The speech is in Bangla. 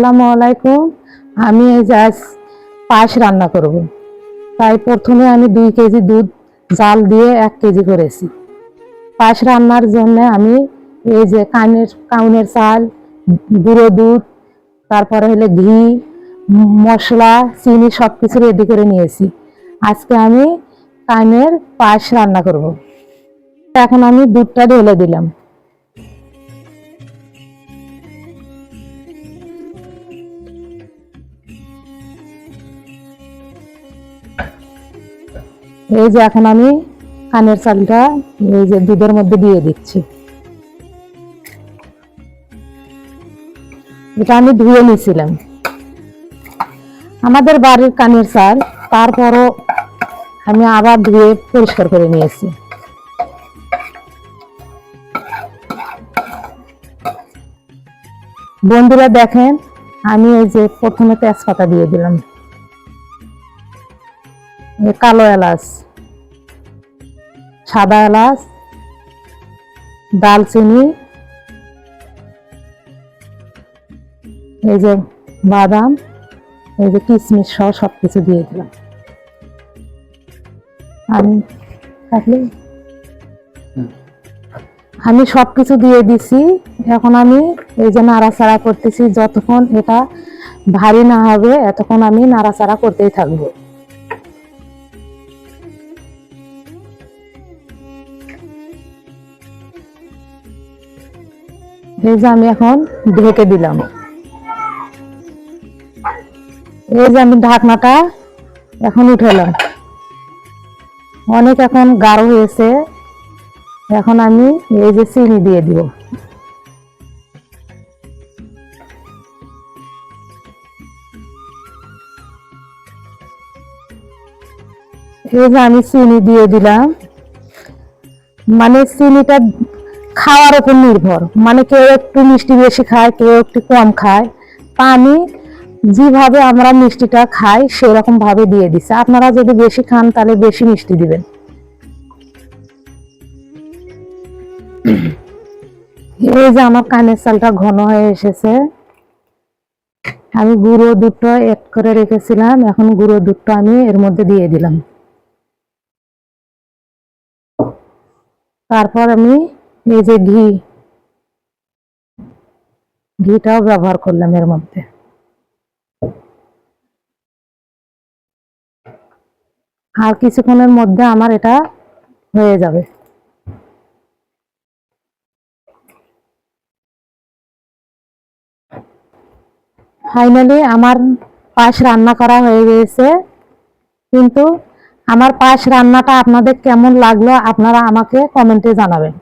আসসালামু আলাইকুম। আমি এই যে আজ পায়েস রান্না করব। তাই প্রথমে আমি 2 কেজি দুধ জাল দিয়ে 1 কেজি করেছি। পায়েস রান্নার জন্য আমি এই যে কাউনের চাল, গুঁড়ো দুধ, তারপরে হলো ঘি, মশলা, চিনি সবকিছু রেডি করে নিয়েছি। আজকে আমি কানের পায়েস রান্না করব। এখন আমি দুধটা ঢেলে দিলাম। এই যে এখন আমি কানের চালটা এই যে দুধের মধ্যে দিয়ে দিচ্ছি। এটা আমি ধুয়ে নিয়েছিলাম, আমাদের বাড়ির কানের চাল, তারপরও আমি আবার ধুয়ে পরিষ্কার করে নিয়েছি। বন্ধুরা দেখেন, আমি এই যে প্রথমে তেজপাতা দিয়ে দিলাম, কালো এলাচ, সাদা এলাচ, দালচিনি, এই যে বাদাম, এই যে কিশমিশ সহ সবকিছু দিয়ে দিলাম। আমি সবকিছু দিয়ে দিছি। এখন আমি এই যে নাড়াচাড়া করতেছি, যতক্ষণ এটা ভারী না হবে এতক্ষণ আমি নাড়াচাড়া করতেই থাকবো। এই যে আমি এখন ঢেকে দিলাম। এই যে আমি ঢাকনাটা এখন উঠালাম, অনেক এখন গাঢ় হয়েছে। এখন আমি এই যে চিনি দিয়ে দিব। এই যে আমি চিনি দিয়ে দিলাম। মানে চিনিটা খাওয়ার উপর নির্ভর, মানে কেউ একটু মিষ্টি বেশি খায়, কেউ একটু কম খায়। তা আমি যেভাবে আমরা মিষ্টিটা খাই সেরকম ভাবে দিয়ে দিছি। আপনারা যদি বেশি খান তাহলে বেশি মিষ্টি দিবেন। এই যে আমার কানের চালটা ঘন হয়ে এসেছে। আমি গুঁড়ো দুধটা এড করে রেখেছিলাম, এখন গুঁড়ো দুধটা আমি এর মধ্যে দিয়ে দিলাম। তারপর আমি এই যে ঘিটাও ব্যবহার করলাম এর মধ্যে। আর কিছুক্ষণের মধ্যে আমার এটা হয়ে যাবে। ফাইনালি আমার পায়েস রান্না করা হয়ে গেছে। কিন্তু আমার পায়েস রান্নাটা আপনাদের কেমন লাগলো আপনারা আমাকে কমেন্টে জানাবেন।